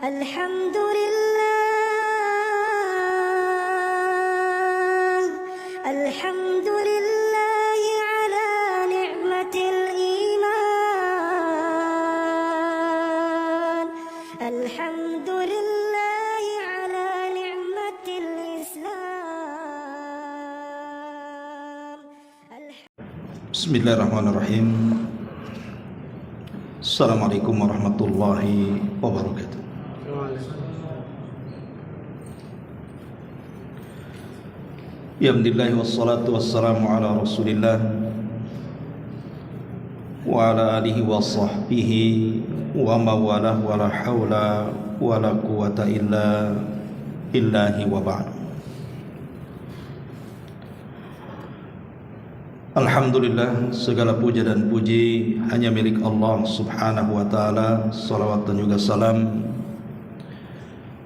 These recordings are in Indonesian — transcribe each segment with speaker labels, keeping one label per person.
Speaker 1: Alhamdulillah, alhamdulillah ala ni'matil iman, alhamdulillah ala ni'matil Islam.
Speaker 2: Bismillahirrahmanirrahim. Assalamualaikum warahmatullahi wabarakatuh. Alhamdulillah wassalatu wassalamu ala Rasulillah wa ala alihi wa sahbihi wa mawalah wa la hawla wa la quwata illa billahi wa ba'd. Alhamdulillah, segala puja dan puji hanya milik Allah subhanahu wa ta'ala. Salawat dan juga salam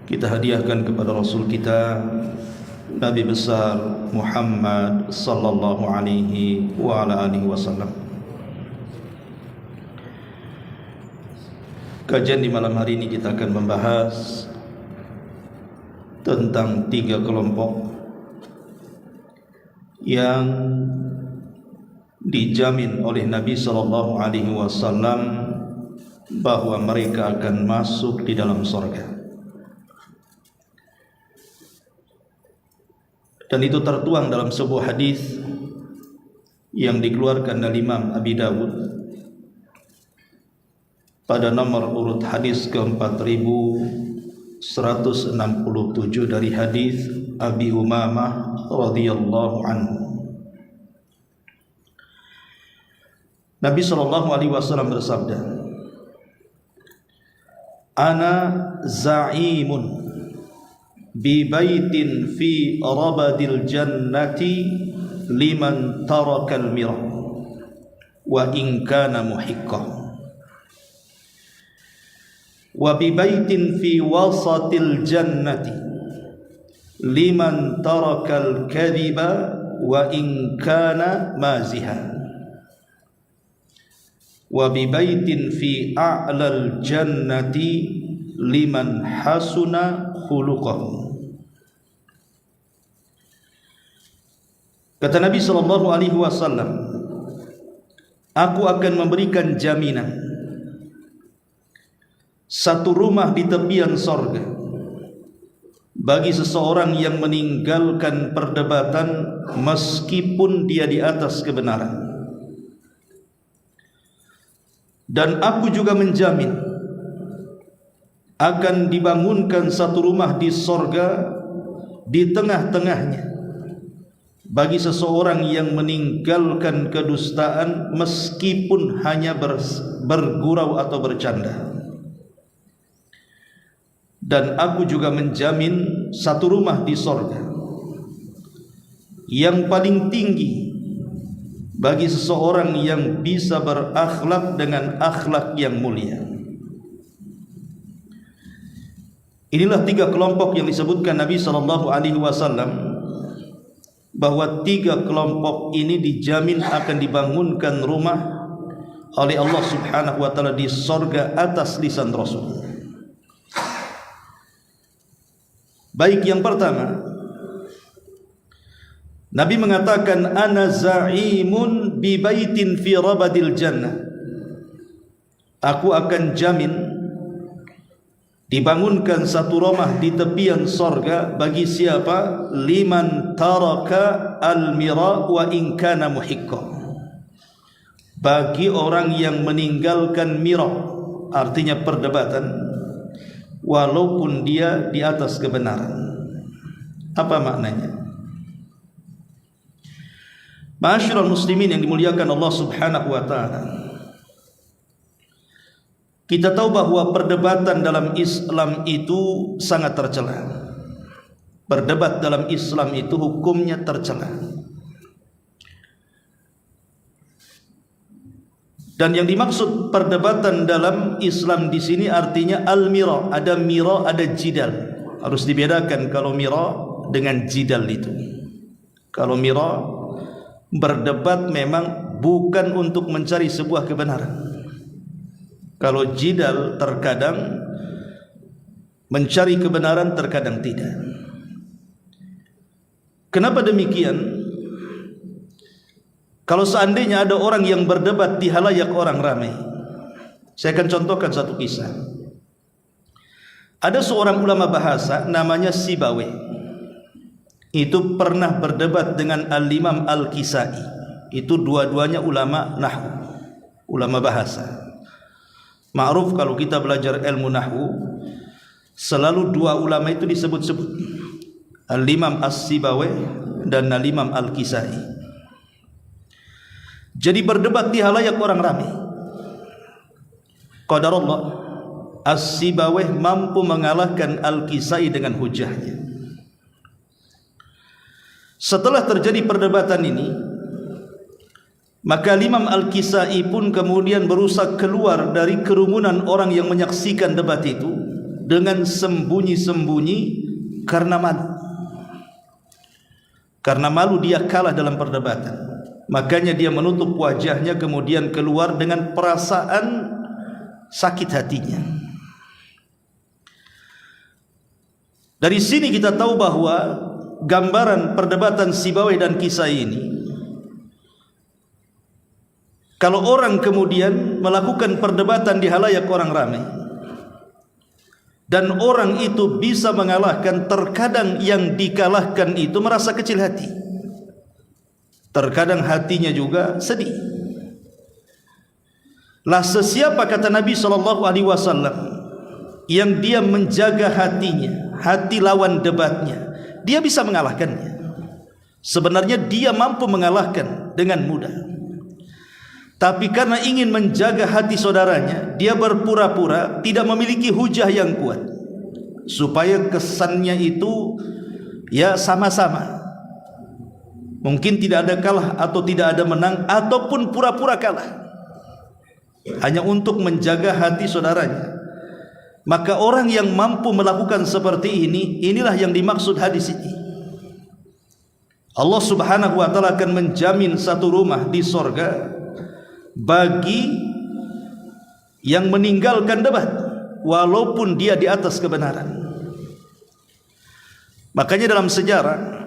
Speaker 2: kita hadiahkan kepada Rasul kita Nabi besar Muhammad sallallahu alaihi wa ala alihi wasallam. Kajian di malam hari ini kita akan membahas tentang 3 kelompok yang dijamin oleh Nabi sallallahu alaihi wasallam bahwa mereka akan masuk di dalam surga. Dan itu tertuang dalam sebuah hadis yang dikeluarkan oleh Imam Abi Dawud pada nomor urut hadis ke-4167 dari hadis Abi Umamah radhiyallahu anhu. Nabi sallallahu alaihi wasallam bersabda, "Ana za'imun bi baitin fi rabadil jannati liman tarakal mira wa in kana muhiqqan wa bi baitin fi wasatil jannati liman tarakal kadhiba wa in kana maziha wa bi baitin fi a'lal jannati liman hasuna khuluquhu." Kata Nabi sallallahu alaihi wasallam, aku akan memberikan jaminan satu rumah di tepian sorga bagi seseorang yang meninggalkan perdebatan meskipun dia di atas kebenaran. Dan aku juga menjamin akan dibangunkan satu rumah di sorga di tengah-tengahnya bagi seseorang yang meninggalkan kedustaan meskipun hanya bergurau atau bercanda. Dan aku juga menjamin satu rumah di sorga yang paling tinggi bagi seseorang yang bisa berakhlak dengan akhlak yang mulia. Inilah 3 kelompok yang disebutkan Nabi sallallahu alaihi wasallam, bahwa 3 kelompok ini dijamin akan dibangunkan rumah oleh Allah subhanahu wa ta'ala di sorga atas lisan Rasul. Baik, yang pertama, Nabi mengatakan, "Ana za'imun bi baitin fi rabadil jannah." Aku akan jamin dibangunkan satu rumah di tepian sorga bagi siapa? Liman taraka al-mira wa in kana muhiqqan. Bagi orang yang meninggalkan mira, artinya perdebatan, walaupun dia di atas kebenaran. Apa maknanya? Ma'asyiral muslimin yang dimuliakan Allah subhanahu wa ta'ala, kita tahu bahwa perdebatan dalam Islam itu sangat tercela. Berdebat dalam Islam itu hukumnya tercela. Dan yang dimaksud perdebatan dalam Islam di sini artinya al-mira, ada mira, ada jidal. Harus dibedakan kalau mira dengan jidal itu. Kalau mira, berdebat memang bukan untuk mencari sebuah kebenaran. Kalau jidal terkadang mencari kebenaran, terkadang tidak. Kenapa demikian? Kalau seandainya ada orang yang berdebat di halayak orang ramai, saya akan contohkan satu kisah. Ada seorang ulama bahasa namanya Sibawayh. Itu pernah berdebat dengan Al-Imam Al-Kisai. Itu dua-duanya ulama nahwu, ulama bahasa. Ma'ruf kalau kita belajar ilmu nahwu, selalu dua ulama itu disebut-sebut, Al-Imam As-Sibawayh dan Al-Imam Al-Kisai. Jadi berdebat di halayak orang ramai. Qadarullah, As-Sibawayh mampu mengalahkan Al-Kisai dengan hujahnya. Setelah terjadi perdebatan ini, maka Imam Al-Kisai pun kemudian berusaha keluar dari kerumunan orang yang menyaksikan debat itu dengan sembunyi-sembunyi karena malu. Karena malu dia kalah dalam perdebatan. Makanya dia menutup wajahnya, kemudian keluar dengan perasaan sakit hatinya. Dari sini kita tahu bahwa gambaran perdebatan Sibawayh dan Kisai ini, kalau orang kemudian melakukan perdebatan di halayak orang ramai dan orang itu bisa mengalahkan, terkadang yang dikalahkan itu merasa kecil hati, terkadang hatinya juga sedih. Lah sesiapa, kata Nabi SAW, yang dia menjaga hatinya, hati lawan debatnya, dia bisa mengalahkannya. Sebenarnya dia mampu mengalahkan dengan mudah. Tapi karena ingin menjaga hati saudaranya, dia berpura-pura tidak memiliki hujah yang kuat, supaya kesannya itu ya sama-sama. Mungkin tidak ada kalah atau tidak ada menang, ataupun pura-pura kalah, hanya untuk menjaga hati saudaranya. Maka orang yang mampu melakukan seperti ini, inilah yang dimaksud hadis ini. Allah Subhanahu wa ta'ala akan menjamin satu rumah di sorga bagi yang meninggalkan debat, walaupun dia di atas kebenaran. Makanya dalam sejarah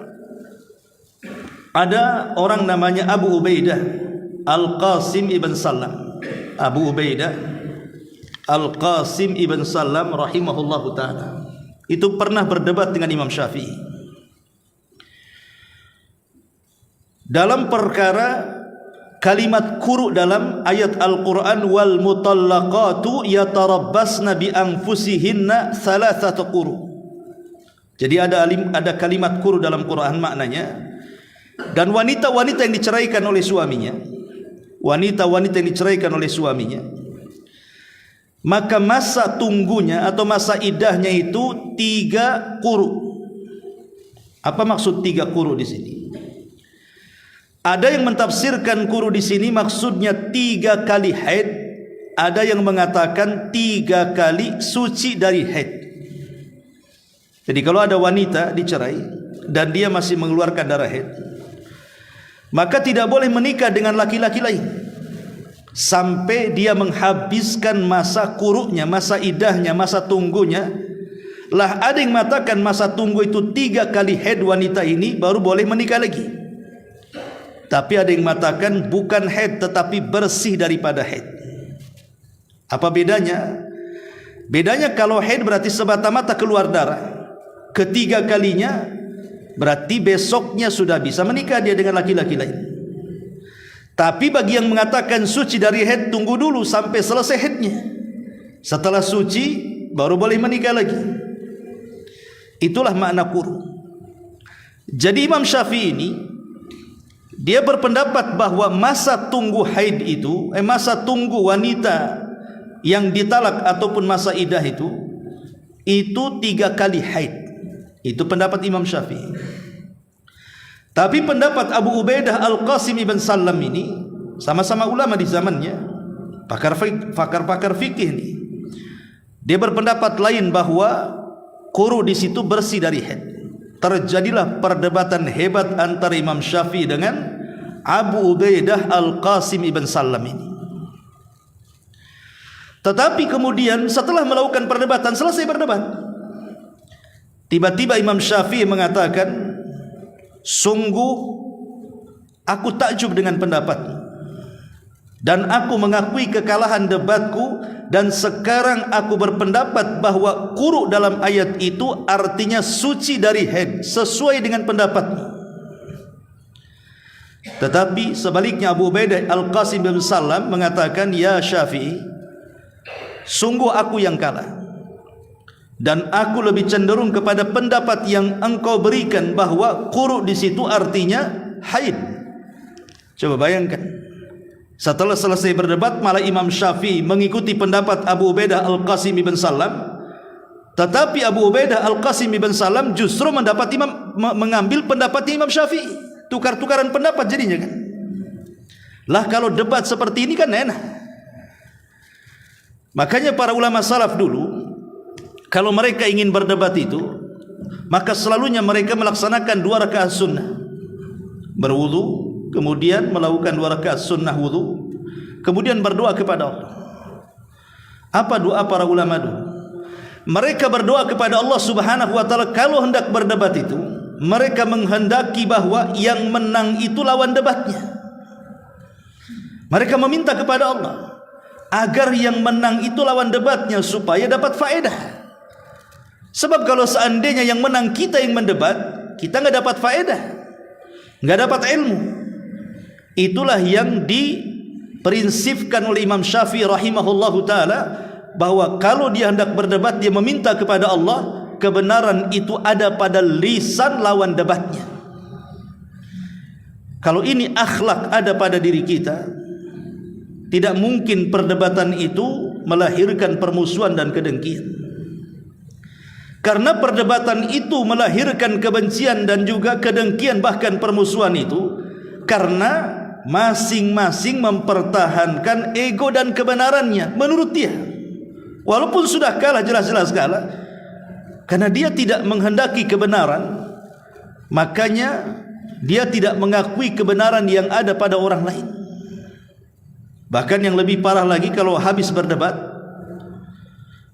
Speaker 2: ada orang namanya Abu Ubaidah Al-Qasim ibn Salam. Abu Ubaidah Al-Qasim ibn Salam rahimahullahu ta'ala, itu pernah berdebat dengan Imam Syafi'i dalam perkara kalimat quru dalam ayat Al-Quran, wal mutallaqatu yatarabbasna bi anfusihinna thalathata quru. Jadi ada kalimat quru dalam Quran, maknanya, dan wanita-wanita yang diceraikan oleh suaminya, wanita-wanita yang diceraikan oleh suaminya, maka masa tunggunya atau masa iddahnya itu 3 quru. Apa maksud 3 quru di sini? Ada yang mentafsirkan quru di sini maksudnya 3 kali haid, ada yang mengatakan 3 kali suci dari haid. Jadi kalau ada wanita dicerai dan dia masih mengeluarkan darah haid, maka tidak boleh menikah dengan laki-laki lain sampai dia menghabiskan masa quruknya, masa iddahnya, masa tunggunya. Lah ada yang mengatakan masa tunggu itu 3 kali haid wanita ini baru boleh menikah lagi. Tapi ada yang mengatakan bukan haid tetapi bersih daripada haid. Apa bedanya? Bedanya kalau haid berarti semata-mata keluar darah, ketiga kalinya berarti besoknya sudah bisa menikah dia dengan laki-laki lain. Tapi bagi yang mengatakan suci dari haid, tunggu dulu sampai selesai haidnya, setelah suci baru boleh menikah lagi. Itulah makna quru. Jadi Imam Syafi'i ini dia berpendapat bahwa masa tunggu haid itu, masa tunggu wanita yang ditalak ataupun masa iddah itu 3 kali haid. Itu pendapat Imam Syafi'i. Tapi pendapat Abu Ubaidah Al-Qasim ibn Salam ini, sama-sama ulama di zamannya, pakar fikih ini, dia berpendapat lain bahwa quru di situ bersih dari haid. Terjadilah perdebatan hebat antara Imam Syafi'i dengan Abu Ubaidah Al-Qasim ibn Salam ini. Tetapi kemudian setelah melakukan perdebatan, selesai berdebat, Tiba-tiba Imam Syafi'i mengatakan, sungguh aku takjub dengan pendapatmu, dan aku mengakui kekalahan debatku, dan sekarang aku berpendapat bahwa quru dalam ayat itu artinya suci dari haid, sesuai dengan pendapatmu. Tetapi sebaliknya Abu Ubaidah Al-Qasim bin Salam mengatakan, ya Syafi'i, sungguh aku yang kalah, dan aku lebih cenderung kepada pendapat yang engkau berikan bahwa quru di situ artinya haid. Coba bayangkan, setelah selesai berdebat malah Imam Syafi'i mengikuti pendapat Abu Ubaidah Al-Qasim bin Salam, tetapi Abu Ubaidah Al-Qasim bin Salam justru mengambil pendapat Imam Syafi'i. Tukar-tukaran pendapat jadinya kan. Lah kalau debat seperti ini kan enak. Makanya para ulama salaf dulu, kalau mereka ingin berdebat itu, maka selalunya mereka melaksanakan 2 rakaat sunnah. Berwudu, kemudian melakukan 2 rakaat sunnah wudu, kemudian berdoa kepada Allah. Apa doa para ulama dulu? Mereka berdoa kepada Allah Subhanahu wa taala kalau hendak berdebat itu. Mereka menghendaki bahwa yang menang itu lawan debatnya. Mereka meminta kepada Allah agar yang menang itu lawan debatnya supaya dapat faedah. Sebab kalau seandainya yang menang kita yang mendebat, kita nggak dapat faedah, nggak dapat ilmu. Itulah yang diprinsipkan oleh Imam Syafi'i rahimahullahu taala, bahwa kalau dia hendak berdebat dia meminta kepada Allah kebenaran itu ada pada lisan lawan debatnya. Kalau ini akhlak ada pada diri kita, tidak mungkin perdebatan itu melahirkan permusuhan dan kedengkian. Karena perdebatan itu melahirkan kebencian dan juga kedengkian, bahkan permusuhan itu, karena masing-masing mempertahankan ego dan kebenarannya menurut dia. Walaupun sudah kalah, jelas-jelas kalah, karena dia tidak menghendaki kebenaran, makanya dia tidak mengakui kebenaran yang ada pada orang lain. Bahkan yang lebih parah lagi, kalau habis berdebat,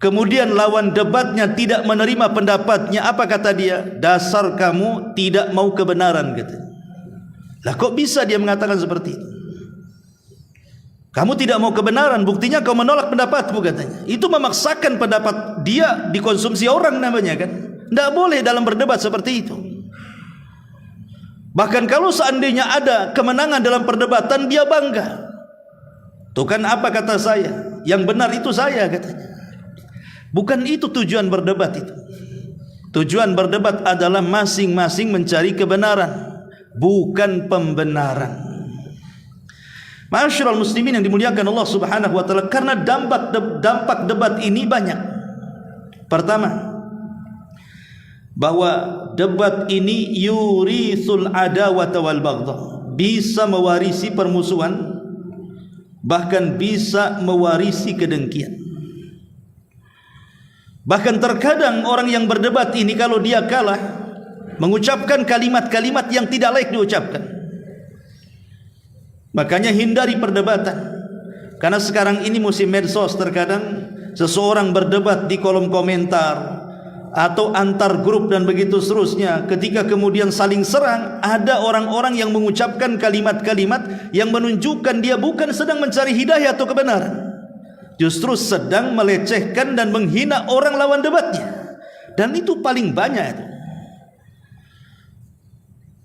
Speaker 2: kemudian lawan debatnya tidak menerima pendapatnya, apa kata dia? Dasar kamu tidak mau kebenaran, katanya. Lah kok bisa dia mengatakan seperti itu? Kamu tidak mau kebenaran, buktinya kau menolak pendapatmu, katanya. Itu memaksakan pendapat dia dikonsumsi orang namanya kan. Tidak boleh dalam berdebat seperti itu. Bahkan kalau seandainya ada kemenangan dalam perdebatan, dia bangga. Tuh kan apa kata saya, yang benar itu saya, katanya. Bukan itu tujuan berdebat itu. Tujuan berdebat adalah masing-masing mencari kebenaran, bukan pembenaran. Ma'asyiral muslimin yang dimuliakan Allah Subhanahu wa taala, karena dampak debat ini banyak. Pertama, bahwa debat ini yurisul adawata wal baghdha, bisa mewarisi permusuhan, bahkan bisa mewarisi kedengkian. Bahkan terkadang orang yang berdebat ini kalau dia kalah, mengucapkan kalimat-kalimat yang tidak layak diucapkan. Makanya hindari perdebatan. Karena sekarang ini musim medsos, terkadang seseorang berdebat di kolom komentar atau antar grup dan begitu seterusnya. Ketika kemudian saling serang, ada orang-orang yang mengucapkan kalimat-kalimat yang menunjukkan dia bukan sedang mencari hidayah atau kebenaran, justru sedang melecehkan dan menghina orang lawan debatnya. Dan itu paling banyak itu.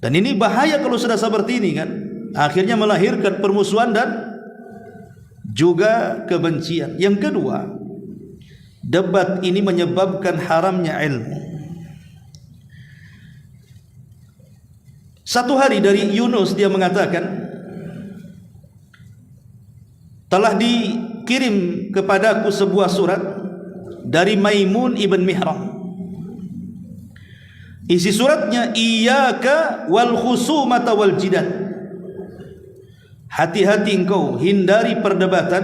Speaker 2: Dan ini bahaya kalau sudah seperti ini kan. Akhirnya melahirkan permusuhan dan juga kebencian. Yang kedua, debat ini menyebabkan haramnya ilmu. Satu hari dari Yunus dia mengatakan, telah dikirim kepadaku sebuah surat dari Maimun ibn Mihran. Isi suratnya, iyyaka wal khusumata wal jidal. Hati-hati engkau, hindari perdebatan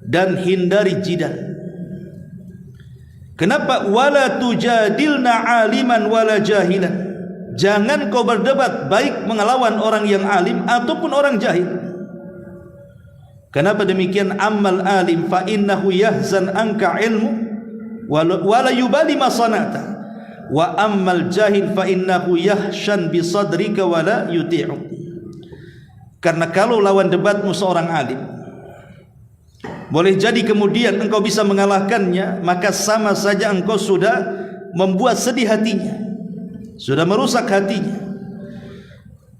Speaker 2: dan hindari jidal. Kenapa? Wala tujadilna aliman wala jahilan. Jangan kau berdebat baik mengelawan orang yang alim ataupun orang jahil. Kenapa demikian? Ammal alim fa innahu yahzan anka ilmu wala yubali ma sanata wa ammal jahil fa innahu yahshan bi sadrika wa la yuti'u. Karena kalau lawan debatmu seorang alim, boleh jadi kemudian engkau bisa mengalahkannya, maka sama saja engkau sudah membuat sedih hatinya, sudah merusak hatinya,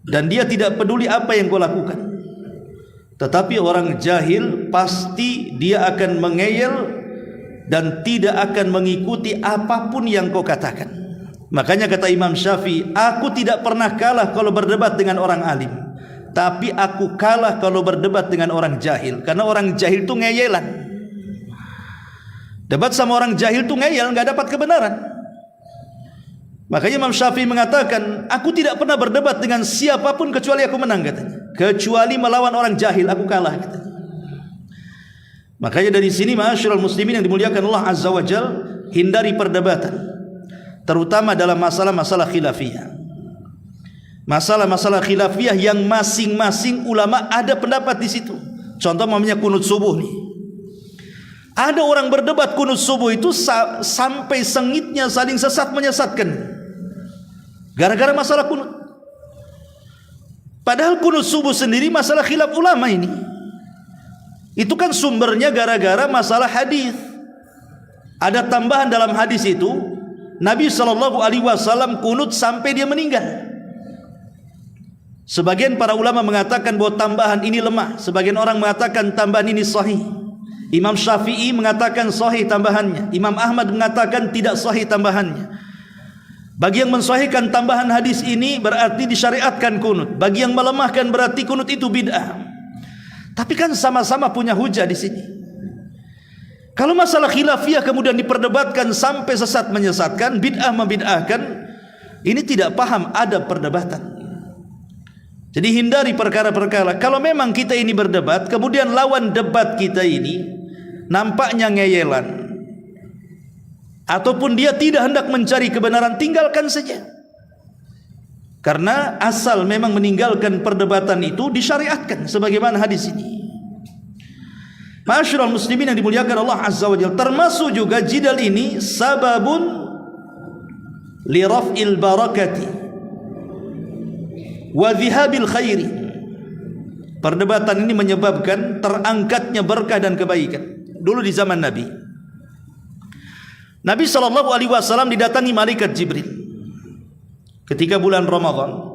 Speaker 2: dan dia tidak peduli apa yang kau lakukan. Tetapi orang jahil pasti dia akan mengeyel dan tidak akan mengikuti apapun yang kau katakan. Makanya kata Imam Syafi'i, aku tidak pernah kalah kalau berdebat dengan orang alim, tapi aku kalah kalau berdebat dengan orang jahil. Karena orang jahil itu ngeyelan. Debat sama orang jahil itu ngeyel, nggak dapat kebenaran. Makanya Imam Syafi'i mengatakan, aku tidak pernah berdebat dengan siapapun kecuali aku menang, katanya. Kecuali melawan orang jahil aku kalah, katanya. Makanya dari sini ma'asyiral muslimin yang dimuliakan Allah Azza wa Jal, hindari perdebatan, terutama dalam masalah-masalah khilafiyah. Masalah-masalah khilafiyah yang masing-masing ulama ada pendapat di situ. Contoh namanya kunut subuh nih. Ada orang berdebat kunut subuh itu sampai sengitnya saling sesat menyesatkan, gara-gara masalah kunut. Padahal kunut subuh sendiri masalah khilaf ulama ini. Itu kan sumbernya gara-gara masalah hadis. Ada tambahan dalam hadis itu, Nabi SAW kunut sampai dia meninggal. Sebagian para ulama mengatakan bahwa tambahan ini lemah, sebagian orang mengatakan tambahan ini sahih. Imam Syafi'i mengatakan sahih tambahannya, Imam Ahmad mengatakan tidak sahih tambahannya. Bagi yang mensahihkan tambahan hadis ini berarti disyariatkan kunut. Bagi yang melemahkan berarti kunut itu bid'ah. Tapi kan sama-sama punya hujah di sini. Kalau masalah khilafiyah kemudian diperdebatkan sampai sesat menyesatkan, bid'ah membid'ahkan, ini tidak paham adab perdebatan. Jadi hindari perkara-perkara. Kalau memang kita ini berdebat, kemudian lawan debat kita ini nampaknya ngeyelan, ataupun dia tidak hendak mencari kebenaran, tinggalkan saja. Karena asal memang meninggalkan perdebatan itu disyariatkan sebagaimana hadis ini. Ma'asyiral muslimin yang dimuliakan Allah Azza wa Jalla, termasuk juga jidal ini sababun li raf'il barakati wa dhihabil khairi. Perdebatan ini menyebabkan terangkatnya berkah dan kebaikan. Dulu di zaman Nabi SAW didatangi malaikat Jibril ketika bulan Ramadan.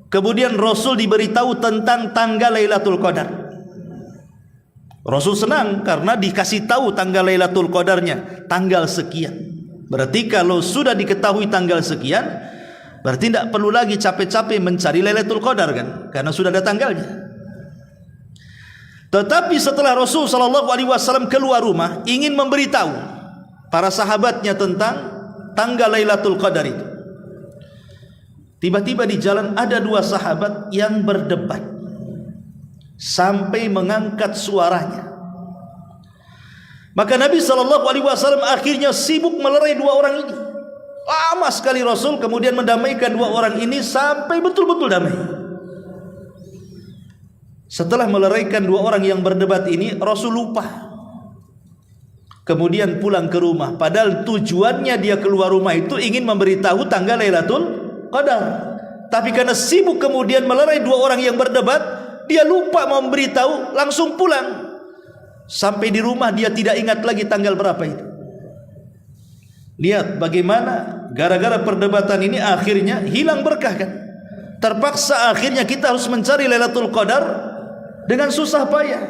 Speaker 2: Kemudian Rasul diberitahu tentang tanggal Lailatul Qadar. Rasul senang karena dikasih tahu tanggal Lailatul Qadarnya tanggal sekian. Berarti kalau sudah diketahui tanggal sekian, berarti tidak perlu lagi capek-capek mencari Lailatul Qadar kan, karena sudah ada tanggalnya. Tetapi setelah Rasul SAW keluar rumah ingin memberitahu para sahabatnya tentang tanggal Lailatul Qadar itu, tiba-tiba di jalan ada dua sahabat yang berdebat sampai mengangkat suaranya. Maka Nabi SAW akhirnya sibuk melerai dua orang ini. Lama sekali Rasul kemudian mendamaikan dua orang ini sampai betul-betul damai. Setelah meleraikan dua orang yang berdebat ini, Rasul lupa. Kemudian pulang ke rumah. Padahal tujuannya dia keluar rumah itu ingin memberitahu tanggal Lailatul Qadar. Tapi karena sibuk kemudian melerai dua orang yang berdebat, dia lupa memberitahu, langsung pulang. Sampai di rumah dia tidak ingat lagi tanggal berapa itu. Lihat bagaimana gara-gara perdebatan ini akhirnya hilang berkah kan. Terpaksa akhirnya kita harus mencari Lailatul Qadar dengan susah payah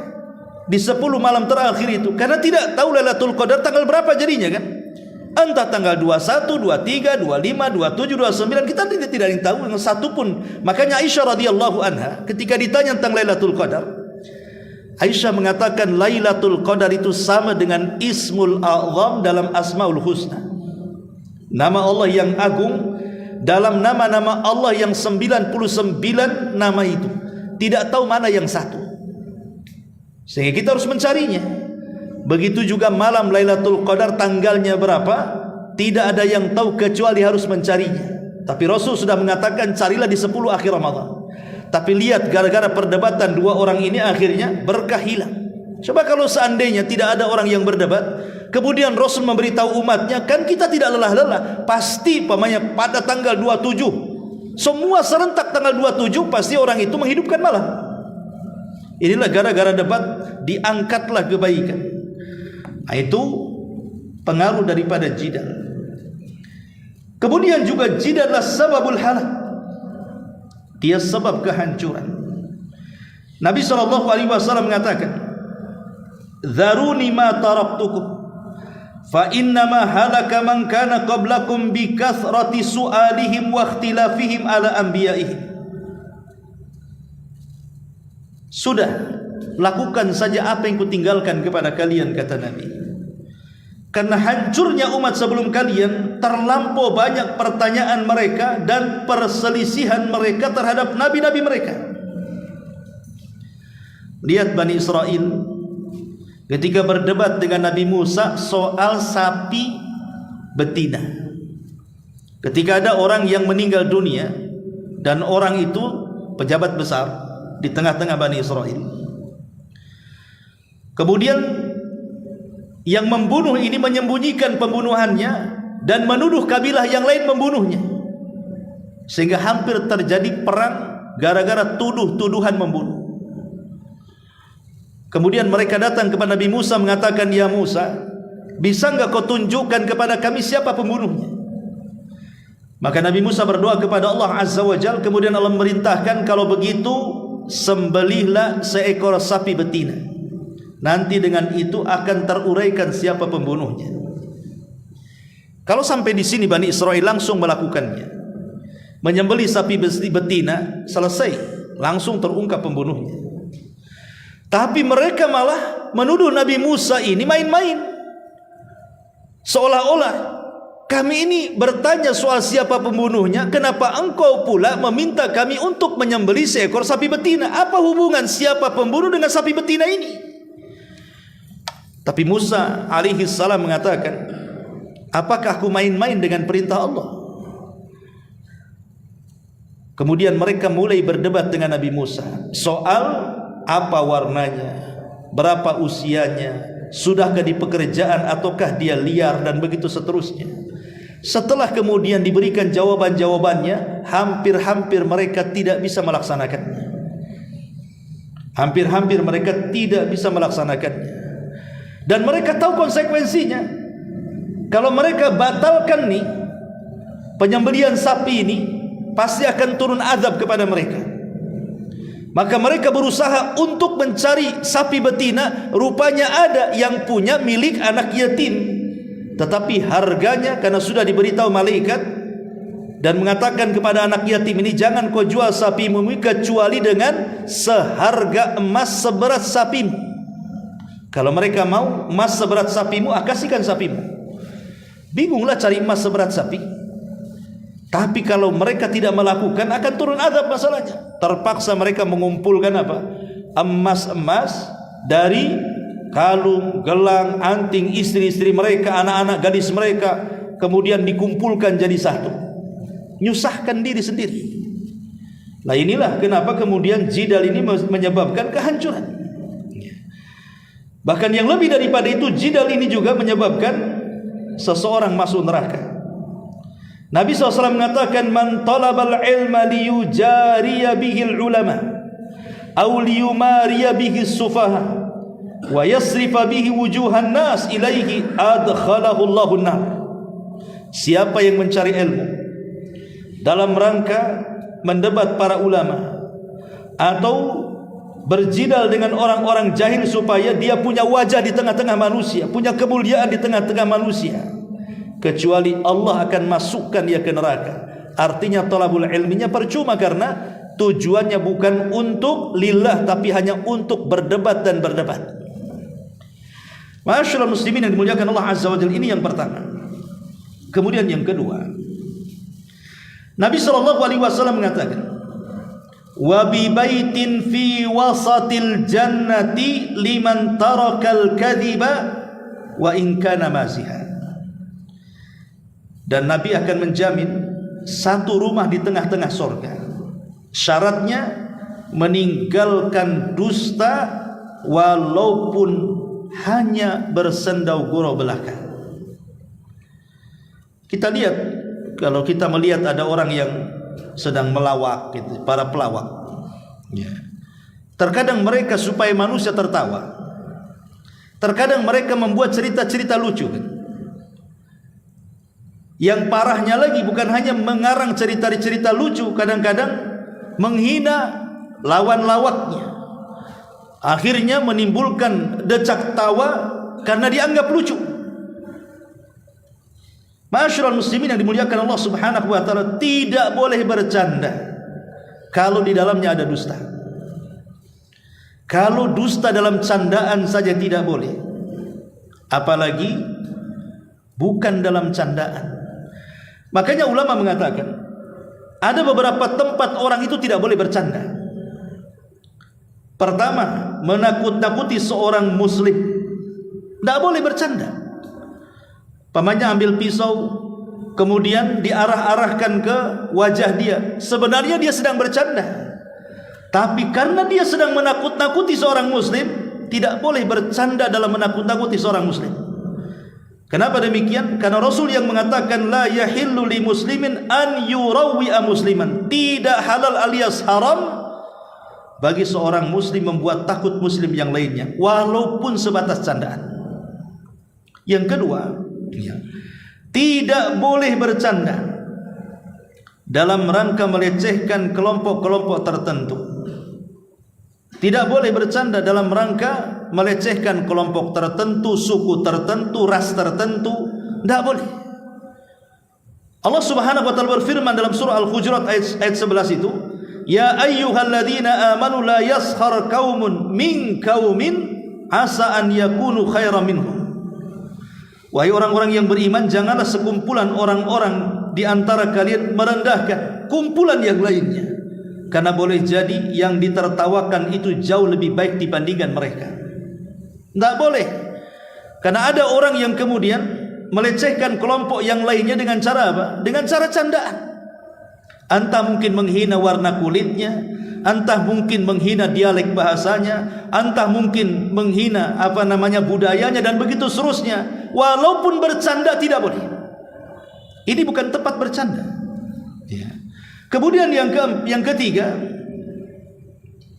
Speaker 2: di 10 malam terakhir itu, karena tidak tahu Lailatul Qadar tanggal berapa jadinya kan. Entah tanggal 21, 23, 25, 27, 29, kita tidak tahu dengan satu pun. Makanya Aisyah radhiyallahu anha ketika ditanya tentang Lailatul Qadar, Aisyah mengatakan Lailatul Qadar itu sama dengan Ismul A'zam dalam Asmaul Husna. Nama Allah yang agung dalam nama-nama Allah yang 99 nama itu. Tidak tahu mana yang satu. Sehingga kita harus mencarinya. Begitu juga malam Lailatul Qadar tanggalnya berapa, tidak ada yang tahu kecuali harus mencarinya. Tapi Rasul sudah mengatakan carilah di 10 akhir Ramadan. Tapi lihat gara-gara perdebatan dua orang ini akhirnya berkah hilang. Coba kalau seandainya tidak ada orang yang berdebat, Kemudian Rasul memberitahu umatnya, kan kita tidak lelah-lelah, pasti pamannya pada tanggal 27, semua serentak tanggal 27 pasti orang itu menghidupkan malam. Inilah gara-gara debat diangkatlah kebaikan. Nah, itu pengaruh daripada jidal. Kemudian juga jidal adalah sababul halak, dia sebab kehancuran. Nabi SAW mengatakan, "Dharuni ma taraktukum fa innama halaka man kana qablakum bi kathrati su'alihim wa ikhtilafihim ala anbiya'ihim." Sudah, lakukan saja apa yang kutinggalkan kepada kalian, kata Nabi. Karena hancurnya umat sebelum kalian, terlampau banyak pertanyaan mereka dan perselisihan mereka terhadap nabi-nabi mereka. Lihat Bani Israel ketika berdebat dengan Nabi Musa soal sapi betina. Ketika ada orang yang meninggal dunia dan orang itu pejabat besar di tengah-tengah Bani Israel, kemudian yang membunuh ini menyembunyikan pembunuhannya dan menuduh kabilah yang lain membunuhnya, sehingga hampir terjadi perang gara-gara tuduhan membunuh. Kemudian mereka datang kepada Nabi Musa mengatakan, "Ya Musa, bisa enggak kau tunjukkan kepada kami siapa pembunuhnya?" Maka Nabi Musa berdoa kepada Allah Azza wa Jalla. Kemudian Allah memerintahkan, kalau begitu sembelihlah seekor sapi betina, nanti dengan itu akan teruraikan siapa pembunuhnya. Kalau sampai di sini Bani Israel langsung melakukannya, menyembelih sapi betina, selesai, langsung terungkap pembunuhnya. Tapi mereka malah menuduh Nabi Musa ini main-main, seolah-olah kami ini bertanya soal siapa pembunuhnya, kenapa engkau pula meminta kami untuk menyembelih seekor sapi betina? Apa hubungan siapa pembunuh dengan sapi betina ini? Tapi Musa alaihi salam mengatakan, apakah aku main-main dengan perintah Allah? Kemudian mereka mulai berdebat dengan Nabi Musa soal apa warnanya, berapa usianya, sudahkah di pekerjaan ataukah dia liar, dan begitu seterusnya. Setelah kemudian diberikan jawaban-jawabannya, hampir-hampir mereka tidak bisa melaksanakannya. Hampir-hampir mereka tidak bisa melaksanakannya. Dan mereka tahu konsekuensinya. Kalau mereka batalkan nih penyembelihan sapi ini, pasti akan turun azab kepada mereka. Maka mereka berusaha untuk mencari sapi betina. Rupanya ada yang punya milik anak yatim, tetapi harganya karena sudah diberitahu malaikat dan mengatakan kepada anak yatim ini, jangan kau jual sapimu kecuali dengan seharga emas seberat sapimu. Kalau mereka mau emas seberat sapimu, kasihkan sapimu. Bingunglah cari emas seberat sapi. Tapi kalau mereka tidak melakukan, akan turun azab masalahnya. Terpaksa mereka mengumpulkan apa? Emas-emas dari kalung, gelang, anting istri-istri mereka, anak-anak gadis mereka, kemudian dikumpulkan jadi satu. Nyusahkan diri sendiri. Nah, inilah kenapa kemudian jidal ini menyebabkan kehancuran. Bahkan yang lebih daripada itu, jidal ini juga menyebabkan seseorang masuk neraka. Nabi SAW mengatakan, man talabal ilma liyujariya bihil ulama aw liyumariya bihis sufaha wa yasrifa bihi wujuhan nas ilaihi adkhalahu Allahun nar. Siapa yang mencari ilmu dalam rangka mendebat para ulama atau berjidal dengan orang-orang jahil supaya dia punya wajah di tengah-tengah manusia, punya kemuliaan di tengah-tengah manusia, kecuali Allah akan masukkan dia ke neraka. Artinya talabul ilminya percuma, karena tujuannya bukan untuk lillah, tapi hanya untuk berdebat dan berdebat. Ma'asyiral muslimin yang dimuliakan Allah Azza wa Jalla, ini yang pertama. Kemudian yang kedua, Nabi SAW mengatakan, wa bi baitin fi wasatil jannati liman tarakal kadhiba wa in kana maziha. Dan Nabi akan menjamin satu rumah di tengah-tengah surga. Syaratnya meninggalkan dusta walaupun hanya bersendau gurau belaka. Kita lihat, kalau kita melihat ada orang yang sedang melawak gitu, para pelawak ya. Terkadang mereka supaya manusia tertawa, terkadang mereka membuat cerita-cerita lucu kan? Yang parahnya lagi bukan hanya mengarang cerita-cerita lucu, kadang-kadang menghina lawan lawaknya, akhirnya menimbulkan decak tawa karena dianggap lucu. Ma'asyiral muslimin yang dimuliakan Allah Subhanahu wa taala, tidak boleh bercanda kalau di dalamnya ada dusta. Kalau dusta dalam candaan saja tidak boleh, apalagi bukan dalam candaan. Makanya ulama mengatakan ada beberapa tempat orang itu tidak boleh bercanda. Pertama, menakut-nakuti seorang muslim, tidak boleh bercanda. Pamannya ambil pisau, kemudian diarah-arahkan ke wajah dia. Sebenarnya dia sedang bercanda, tapi karena dia sedang menakut-nakuti seorang muslim, tidak boleh bercanda dalam menakut-nakuti seorang muslim. Kenapa demikian? Karena Rasul yang mengatakan la yahillu li muslimin an yurawwi'a musliman, tidak halal alias haram bagi seorang muslim membuat takut muslim yang lainnya, walaupun sebatas candaan. Yang kedua, ya, tidak boleh bercanda dalam rangka melecehkan kelompok-kelompok tertentu. Tidak boleh bercanda dalam rangka melecehkan kelompok tertentu, suku tertentu, ras tertentu. Tidak boleh. Allah Subhanahu wa taala berfirman dalam surah Al-Hujurat ayat 11 itu, ya ayyuhalladzina amanu la yaskhar qaumun min qaumin asa an yakunu khairan minhum. Wahai orang-orang yang beriman, janganlah sekumpulan orang-orang di antara kalian merendahkan kumpulan yang lainnya, karena boleh jadi yang ditertawakan itu jauh lebih baik dibandingkan mereka. Tidak boleh. Karena ada orang yang kemudian melecehkan kelompok yang lainnya dengan cara apa? Dengan cara candaan. Entah mungkin menghina warna kulitnya, entah mungkin menghina dialek bahasanya, entah mungkin menghina budayanya, dan begitu seterusnya. Walaupun bercanda tidak boleh. Ini bukan tempat bercanda ya. Kemudian yang ketiga,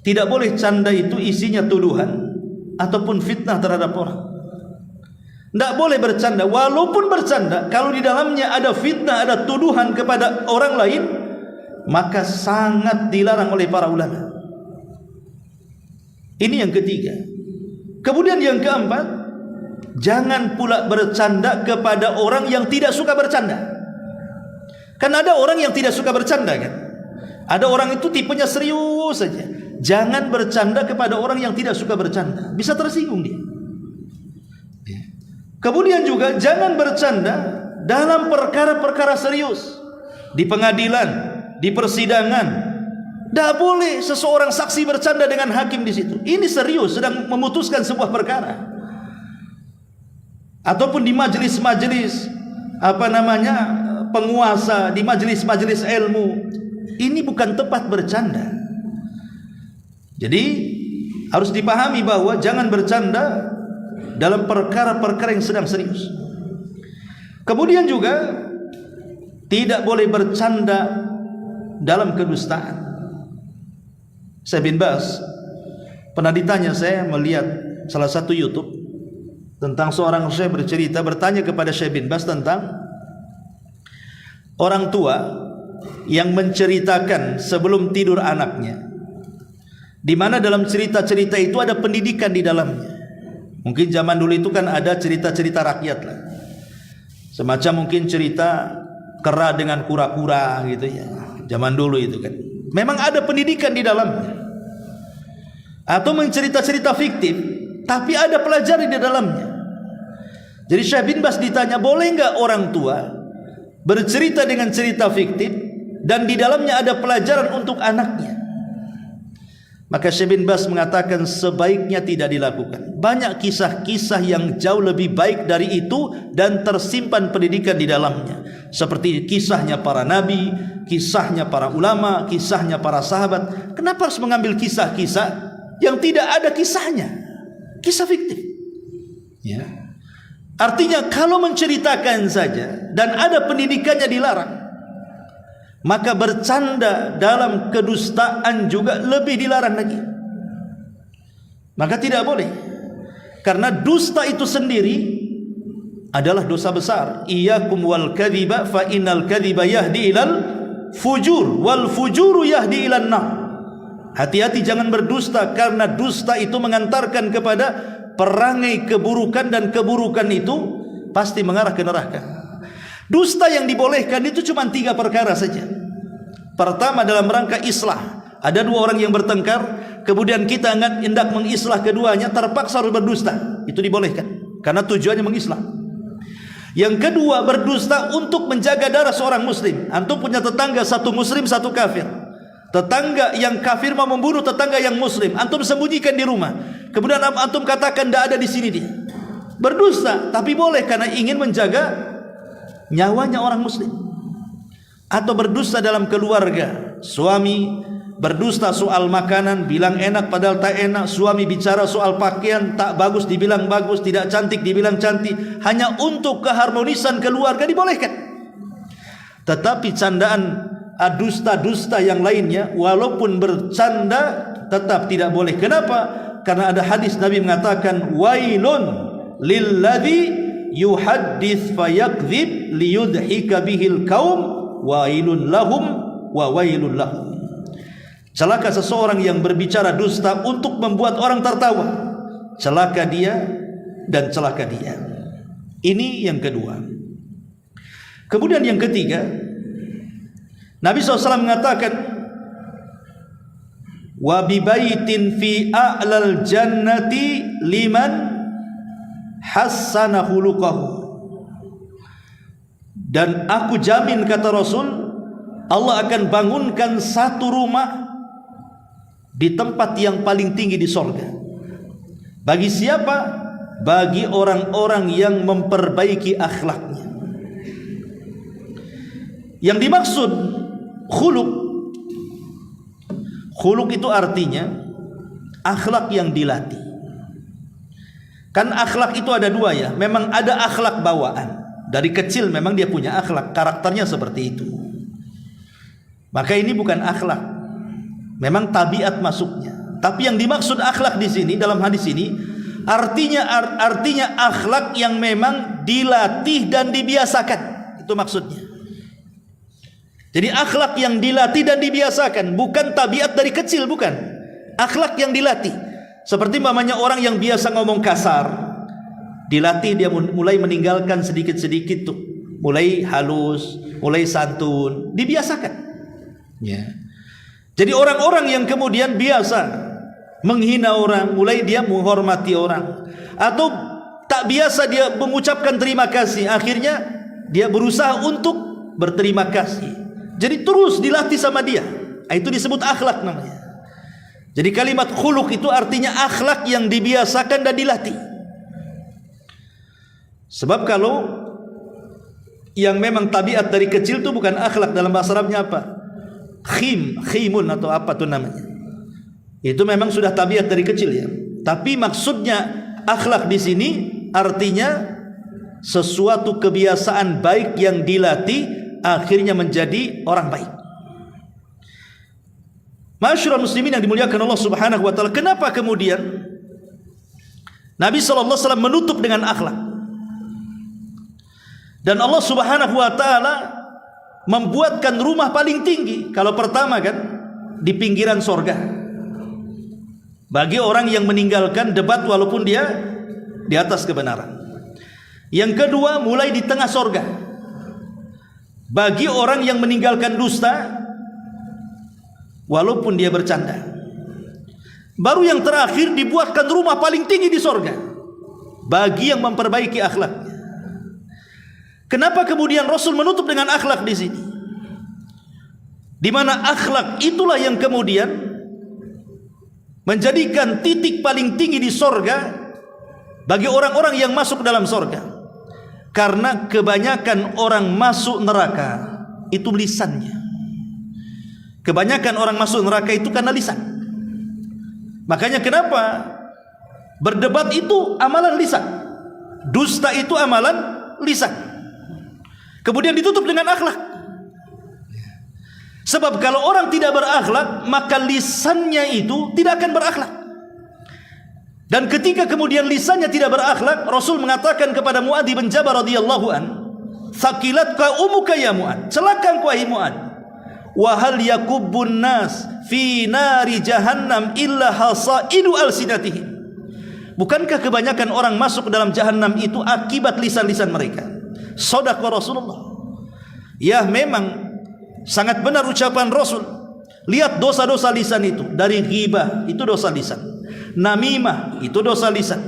Speaker 2: tidak boleh canda itu isinya tuduhan ataupun fitnah terhadap orang. Tidak boleh bercanda, walaupun bercanda kalau di dalamnya ada fitnah, ada tuduhan kepada orang lain, maka sangat dilarang oleh para ulama. Ini yang ketiga. Kemudian yang keempat, jangan pula bercanda kepada orang yang tidak suka bercanda. Kan ada orang yang tidak suka bercanda kan? Ada orang itu tipenya serius saja. Jangan bercanda kepada orang yang tidak suka bercanda, bisa tersinggung dia. Kemudian juga jangan bercanda dalam perkara-perkara serius, di pengadilan, di persidangan. Tidak boleh seseorang saksi bercanda dengan hakim di situ. Ini serius, sedang memutuskan sebuah perkara. Ataupun di majelis-majelis penguasa, di majelis-majelis ilmu. Ini bukan tempat bercanda. Jadi harus dipahami bahwa jangan bercanda dalam perkara-perkara yang sedang serius. Kemudian juga tidak boleh bercanda dalam kedustaan. Syekh bin Baz pernah ditanya, saya melihat salah satu YouTube tentang seorang syekh bertanya kepada Syekh bin Baz tentang orang tua yang menceritakan sebelum tidur anaknya, di mana dalam cerita-cerita itu ada pendidikan di dalamnya. Mungkin zaman dulu itu kan ada cerita-cerita rakyat lah, semacam mungkin cerita kera dengan kura-kura gitu ya. Zaman dulu itu kan memang ada pendidikan di dalamnya. Atau mencerita-cerita fiktif tapi ada pelajaran di dalamnya. Jadi Syekh bin Baz ditanya, boleh enggak orang tua bercerita dengan cerita fiktif dan di dalamnya ada pelajaran untuk anaknya? Maka Syekh bin Baz mengatakan sebaiknya tidak dilakukan. Banyak kisah-kisah yang jauh lebih baik dari itu dan tersimpan pendidikan di dalamnya. Seperti kisahnya para nabi, kisahnya para ulama, kisahnya para sahabat. Kenapa harus mengambil kisah-kisah yang tidak ada kisahnya? Kisah fiktif. Ya. Artinya kalau menceritakan saja dan ada pendidikannya dilarang, maka bercanda dalam kedustaan juga lebih dilarang lagi. Maka tidak boleh, karena dusta itu sendiri adalah dosa besar. Iyyakum wal kadhiba fa innal kadhiba yahdi ilal fujur wal fujuru yahdi ilan nar. Hati-hati jangan berdusta, karena dusta itu mengantarkan kepada perangai keburukan, dan keburukan itu pasti mengarah ke neraka. Dusta yang dibolehkan itu cuma 3 perkara saja. Pertama, dalam rangka islah. Ada 2 orang yang bertengkar, kemudian kita hendak mengislah keduanya, terpaksa harus berdusta. Itu dibolehkan, karena tujuannya mengislah. Yang kedua, berdusta untuk menjaga darah seorang muslim. Antum punya tetangga, satu muslim, satu kafir. Tetangga yang kafir mau membunuh tetangga yang muslim, antum sembunyikan di rumah. Kemudian antum katakan tidak ada di sini dia. Berdusta, tapi boleh karena ingin menjaga nyawanya orang muslim. Atau berdusta dalam keluarga. Suami berdusta soal makanan, bilang enak padahal tak enak. Suami bicara soal pakaian, tak bagus dibilang bagus, tidak cantik dibilang cantik, hanya untuk keharmonisan keluarga, dibolehkan. Tetapi candaan dusta-dusta yang lainnya, walaupun bercanda, tetap tidak boleh. Kenapa? Karena ada hadis Nabi mengatakan, wailun lilladzi yuhaddits fayakdzib liyudhika bihil qaum wailun lahum wa wailun lahum. Celaka seseorang yang berbicara dusta untuk membuat orang tertawa. Celaka dia dan celaka dia. Ini yang kedua. Kemudian yang ketiga, Nabi SAW mengatakan, wa bibaitin fi a'lal jannati liman hassana khuluqahu. Dan aku jamin, kata Rasul, Allah akan bangunkan satu rumah di tempat yang paling tinggi di sorga. Bagi siapa? Bagi orang-orang yang memperbaiki akhlaknya. Yang dimaksud khuluk itu artinya akhlak yang dilatih. Kan akhlak itu ada 2 ya. Memang ada akhlak bawaan. Dari kecil memang dia punya akhlak, karakternya seperti itu. Maka ini bukan akhlak, memang tabiat masuknya. Tapi yang dimaksud akhlak di sini dalam hadis ini artinya akhlak yang memang dilatih dan dibiasakan. Itu maksudnya. Jadi akhlak yang dilatih dan dibiasakan, bukan tabiat dari kecil, bukan. Akhlak yang dilatih. Seperti umpamanya orang yang biasa ngomong kasar, dilatih dia mulai meninggalkan sedikit-sedikit tuh. Mulai halus, mulai santun, dibiasakan. Ya. Jadi orang-orang yang kemudian biasa menghina orang, mulai dia menghormati orang. Atau tak biasa dia mengucapkan terima kasih, akhirnya dia berusaha untuk berterima kasih. Jadi terus dilatih sama dia. Itu disebut akhlak namanya. Jadi kalimat khuluk itu artinya akhlak yang dibiasakan dan dilatih. Sebab kalau yang memang tabiat dari kecil itu bukan akhlak, dalam bahasa Arabnya apa? Khimun atau apa tuh namanya. Itu memang sudah tabiat dari kecil ya. Tapi maksudnya akhlak di sini artinya sesuatu kebiasaan baik yang dilatih akhirnya menjadi orang baik. Masyarul muslimin yang dimuliakan Allah Subhanahu wa taala, kenapa kemudian Nabi sallallahu alaihi wasallam menutup dengan akhlak? Dan Allah Subhanahu wa taala membuatkan rumah paling tinggi. Kalau pertama kan di pinggiran sorga, bagi orang yang meninggalkan debat walaupun dia di atas kebenaran. Yang kedua, mulai di tengah sorga, bagi orang yang meninggalkan dusta walaupun dia bercanda. Baru yang terakhir dibuatkan rumah paling tinggi di sorga bagi yang memperbaiki akhlaknya. Kenapa kemudian Rasul menutup dengan akhlak di sini? Di mana akhlak itulah yang kemudian menjadikan titik paling tinggi di sorga bagi orang-orang yang masuk dalam sorga. Karena kebanyakan orang masuk neraka itu lisannya. Kebanyakan orang masuk neraka itu karena lisan. Makanya kenapa berdebat itu amalan lisan. Dusta itu amalan lisan. Kemudian ditutup dengan akhlak. Sebab kalau orang tidak berakhlak, maka lisannya itu tidak akan berakhlak. Dan ketika kemudian lisannya tidak berakhlak, Rasul mengatakan kepada Mu'adz bin Jabal radhiyallahu an, "Thaqilatka umuka ya Mu'adz." Celaka engkau wahai Mu'adz. "Wa hal yakubbun nas fi nari jahannam illa hasaidu alsinatihim." Bukankah kebanyakan orang masuk ke dalam jahanam itu akibat lisan-lisan mereka? Shadaqa Rasulullah. Ya, memang sangat benar ucapan Rasul. Lihat dosa-dosa lisan itu. Dari ghibah, itu dosa lisan. Namimah, itu dosa lisan.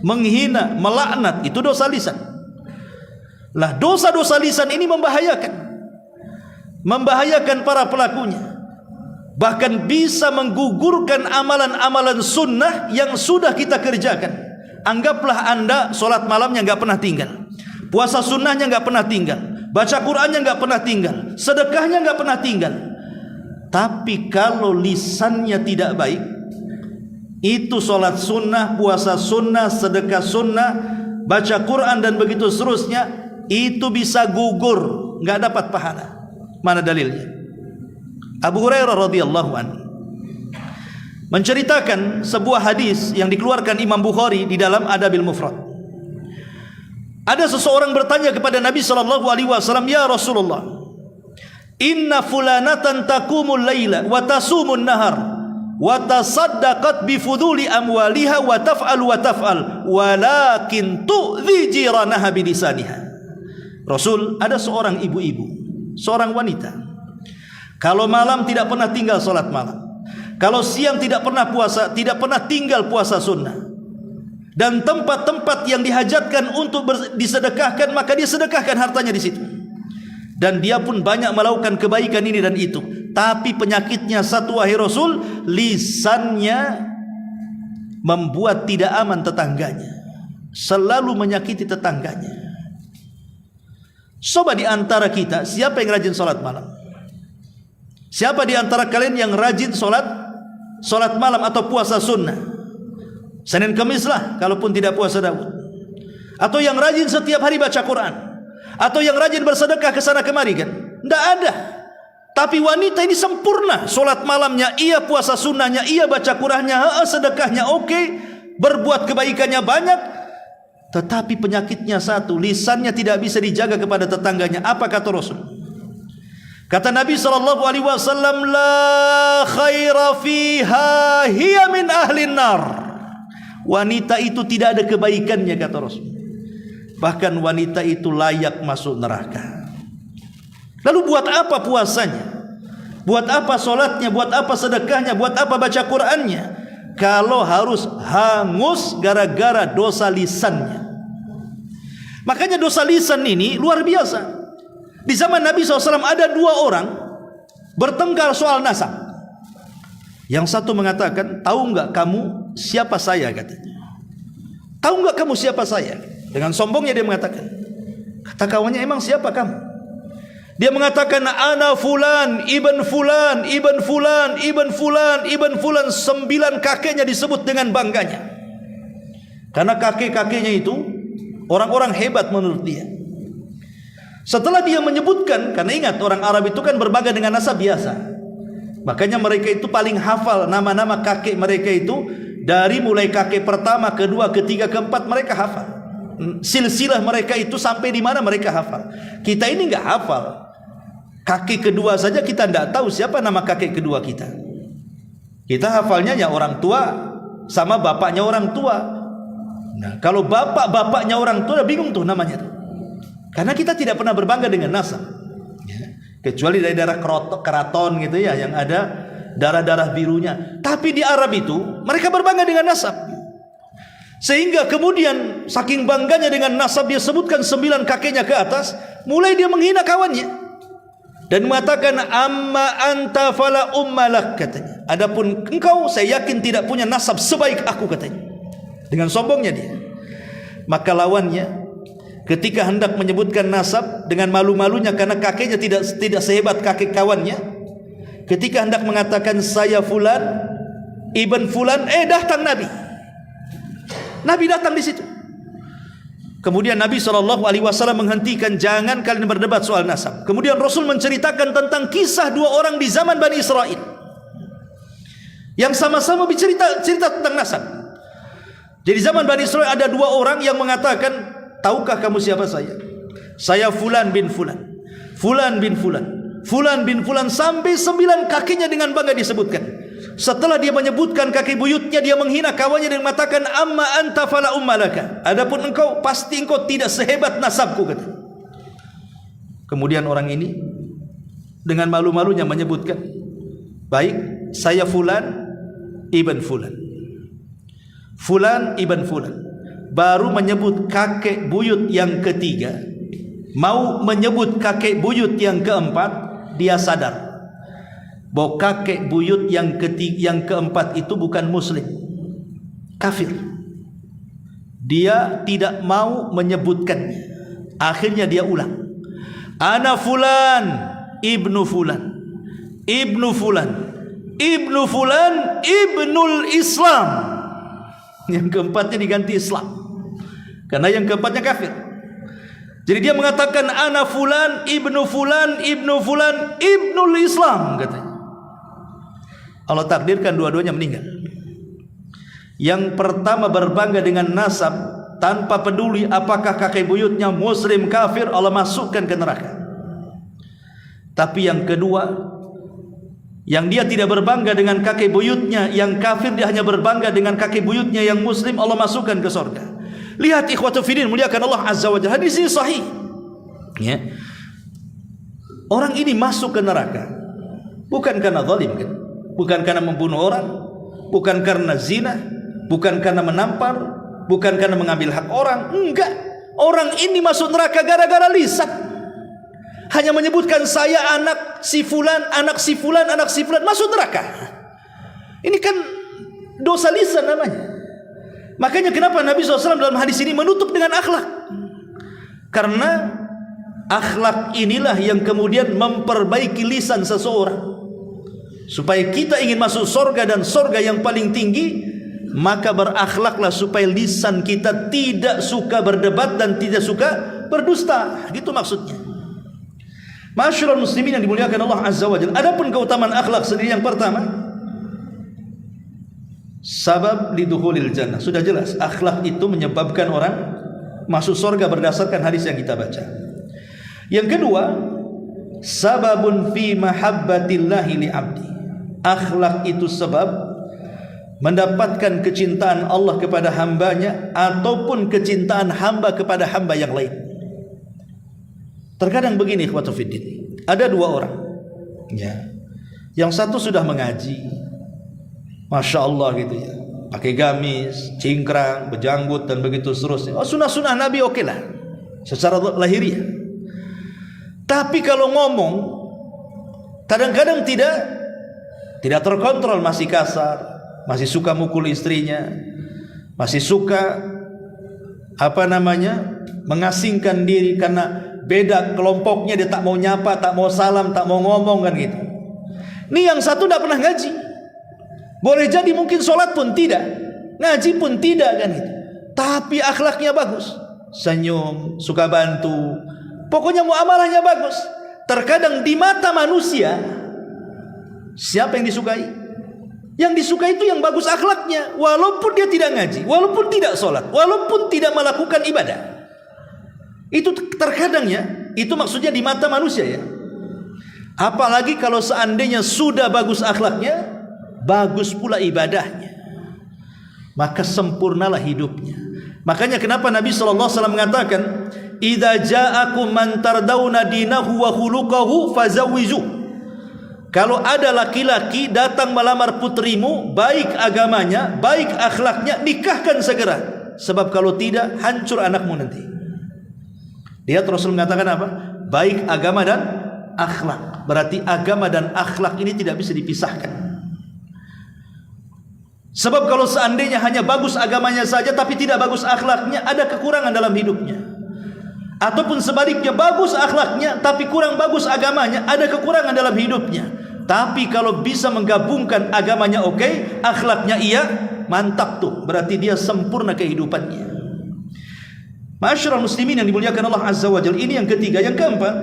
Speaker 2: Menghina, melaknat, itu dosa lisan. Lah, dosa-dosa lisan ini membahayakan para pelakunya. Bahkan bisa menggugurkan amalan-amalan sunnah yang sudah kita kerjakan. Anggaplah Anda sholat malamnya nggak pernah tinggal, puasa sunnahnya nggak pernah tinggal, baca Qur'annya nggak pernah tinggal, sedekahnya nggak pernah tinggal. Tapi kalau lisannya tidak baik, itu sholat sunnah, puasa sunnah, sedekah sunnah, baca Qur'an dan begitu seterusnya, itu bisa gugur, nggak dapat pahala. Mana dalilnya? Abu Hurairah radhiyallahu anhu menceritakan sebuah hadis yang dikeluarkan Imam Bukhari di dalam Adabil Mufrad. Ada seseorang bertanya kepada Nabi sallallahu alaihi wasallam, "Ya Rasulullah, inna fulanatan taqumul laila wa tasumun nahar wa tasaddaqat bi fuduli amwaliha wa taf'al walakin tu'dhi jiranaha bi lisaniha." Rasul, ada seorang ibu-ibu, seorang wanita, kalau malam tidak pernah tinggal sholat malam, kalau siang tidak pernah puasa, tidak pernah tinggal puasa sunnah, dan tempat-tempat yang dihajatkan untuk disedekahkan, maka dia sedekahkan hartanya di situ. Dan dia pun banyak melakukan kebaikan ini dan itu. Tapi penyakitnya satu, wahai Rasul, lisannya membuat tidak aman tetangganya, selalu menyakiti tetangganya. Coba di antara kita, siapa yang rajin sholat malam? Siapa di antara kalian yang rajin sholat malam atau puasa sunnah? Senin Kamis lah, kalaupun tidak puasa Daud. Atau yang rajin setiap hari baca Quran, atau yang rajin bersedekah ke sana kemari kan? Tidak ada. Tapi wanita ini sempurna, sholat malamnya, ia puasa sunnahnya, ia baca Qurannya, sedekahnya oke, berbuat kebaikannya banyak. Tetapi penyakitnya satu, lisannya tidak bisa dijaga kepada tetangganya. Apa kata Rasul? Kata Nabi sallallahu alaihi wasallam, "La khaira fiha hiya min ahlin nar." Wanita itu tidak ada kebaikannya, kata Rasul. Bahkan wanita itu layak masuk neraka. Lalu buat apa puasanya? Buat apa solatnya? Buat apa sedekahnya? Buat apa baca Qur'annya? Kalau harus hangus gara-gara dosa lisannya. Makanya dosa lisan ini luar biasa. Di zaman Nabi SAW ada dua orang bertengkar soal nasab. Yang satu mengatakan, "Tahu enggak kamu siapa saya?" katanya. "Tahu enggak kamu siapa saya?" Dengan sombongnya dia mengatakan. Kata kawannya, "Emang siapa kamu?" Dia mengatakan, "Ana fulan, ibn fulan, ibn fulan, ibn fulan, ibn fulan." 9 kakeknya disebut dengan bangganya. Karena kakek-kakeknya itu orang-orang hebat menurut dia. Setelah dia menyebutkan, karena ingat orang Arab itu kan berbangga dengan nasab biasa, makanya mereka itu paling hafal nama-nama kakek mereka itu. Dari mulai kakek pertama, kedua, ketiga, keempat mereka hafal. Silsilah mereka itu sampai di mana mereka hafal. Kita ini nggak hafal. Kakek kedua saja kita tidak tahu siapa nama kakek kedua kita. Kita hafalnya ya orang tua sama bapaknya orang tua. Nah, kalau bapak-bapaknya orang tua, bingung tuh namanya tuh. Karena kita tidak pernah berbangga dengan nasab, kecuali dari daerah keraton gitu ya, yang ada darah-darah birunya. Tapi di Arab itu mereka berbangga dengan nasab, sehingga kemudian saking bangganya dengan nasab, dia sebutkan 9 kakeknya ke atas. Mulai dia menghina kawannya dan mengatakan, "Amma anta fala ummalak," katanya. "Adapun engkau, saya yakin tidak punya nasab sebaik aku," katanya. Dengan sombongnya dia. Maka lawannya ketika hendak menyebutkan nasab dengan malu-malunya karena kakeknya tidak sehebat kakek kawannya, ketika hendak mengatakan saya fulan ibn fulan, datang Nabi datang di situ. Kemudian Nabi SAW menghentikan, jangan kalian berdebat soal nasab. Kemudian Rasul menceritakan tentang kisah dua orang di zaman Bani Israel yang sama-sama cerita tentang nasab. Jadi zaman Bani Israel ada dua orang yang mengatakan, tahukah kamu siapa saya? Saya Fulan bin Fulan, Fulan bin Fulan, Fulan bin Fulan, sampai 9 kakinya dengan bangga disebutkan. Setelah dia menyebutkan kaki buyutnya, dia menghina kawannya dan mengatakan, amma anta fala ummalaka, adapun engkau pasti engkau tidak sehebat nasabku, kata. Kemudian orang ini dengan malu-malunya menyebutkan, baik, saya Fulan ibn Fulan, Fulan ibn Fulan. Baru menyebut kakek buyut yang ketiga, mau menyebut kakek buyut yang keempat, dia sadar bahwa kakek buyut yang keempat itu bukan muslim, kafir. Dia tidak mau menyebutkannya. Akhirnya dia ulang, ana Fulan ibnu Fulan, ibnu Fulan, ibnu Fulan, ibnul Islam. Yang keempatnya diganti Islam, karena yang keempatnya kafir. Jadi dia mengatakan, ana Fulan ibnu Fulan, ibnu Fulan, ibnul Islam, katanya. Allah takdirkan dua-duanya meninggal. Yang pertama berbangga dengan nasab tanpa peduli apakah kakek buyutnya muslim kafir, Allah masukkan ke neraka. Tapi yang kedua, yang dia tidak berbangga dengan kakek buyutnya yang kafir, dia hanya berbangga dengan kakek buyutnya yang muslim, Allah masukkan ke surga. Lihat ikhwatu fiddin, muliakan Allah azza wa jalla. Hadis ini sahih, ya. Orang ini masuk ke neraka bukan karena zalim, kan? Bukan karena membunuh orang, bukan karena zina, bukan karena menampar, bukan karena mengambil hak orang. Enggak. Orang ini masuk neraka gara-gara lisan. Hanya menyebutkan saya anak si fulan, anak si fulan, anak si fulan, masuk neraka. Ini kan dosa lisan namanya. Makanya kenapa Nabi SAW dalam hadis ini menutup dengan akhlak? Karena akhlak inilah yang kemudian memperbaiki lisan seseorang. Supaya kita ingin masuk surga dan surga yang paling tinggi, maka berakhlaklah supaya lisan kita tidak suka berdebat dan tidak suka berdusta. Gitu maksudnya. Ma'asyiral muslimin yang dimuliakan Allah azza wa jalla. Adapun keutamaan akhlak sendiri, yang pertama, sabab lidukhulil jannah. Sudah jelas, akhlak itu menyebabkan orang masuk surga berdasarkan hadis yang kita baca. Yang kedua, sababun fi mahabbatillahi li'abdi. Akhlak itu sebab mendapatkan kecintaan Allah kepada hambanya ataupun kecintaan hamba kepada hamba yang lain. Terkadang begini ikhwatu fiddin, ada dua orang, ya, yang satu sudah mengaji, masya Allah gitu ya, pakai gamis, cingkrang, berjanggut dan begitu seterusnya. Oh, sunnah-sunnah Nabi oke lah secara lahiriah. Tapi kalau ngomong kadang-kadang tidak terkontrol, masih kasar, masih suka mukul istrinya, masih suka mengasingkan diri karena beda kelompoknya, dia tak mau nyapa, tak mau salam, tak mau ngomong, kan gitu. Ini yang satu tidak pernah ngaji. Boleh jadi mungkin sholat pun tidak, ngaji pun tidak, kan gitu. Tapi akhlaknya bagus, senyum, suka bantu, pokoknya muamalahnya bagus. Terkadang di mata manusia, siapa yang disukai? Yang disukai itu yang bagus akhlaknya, walaupun dia tidak ngaji, walaupun tidak sholat, walaupun tidak melakukan ibadah. Itu terkadang ya, itu maksudnya di mata manusia ya. Apalagi kalau seandainya sudah bagus akhlaknya, bagus pula ibadahnya, maka sempurnalah hidupnya. Makanya kenapa Nabi SAW mengatakan, idza ja'akum man tardawna dinahu wa khuluquhu fazawwijuh. Kalau ada laki-laki datang melamar putrimu, baik agamanya, baik akhlaknya, nikahkan segera. Sebab kalau tidak, hancur anakmu nanti. Lihat Rasul mengatakan apa? Baik agama dan akhlak. Berarti agama dan akhlak ini tidak bisa dipisahkan. Sebab kalau seandainya hanya bagus agamanya saja tapi tidak bagus akhlaknya, ada kekurangan dalam hidupnya. Ataupun sebaliknya, bagus akhlaknya tapi kurang bagus agamanya, ada kekurangan dalam hidupnya. Tapi kalau bisa menggabungkan agamanya oke, akhlaknya iya, mantap tuh. Berarti dia sempurna kehidupannya. Ma'asyiral muslimin yang dimuliakan Allah Azza wa Jalla, ini yang ketiga. Yang keempat,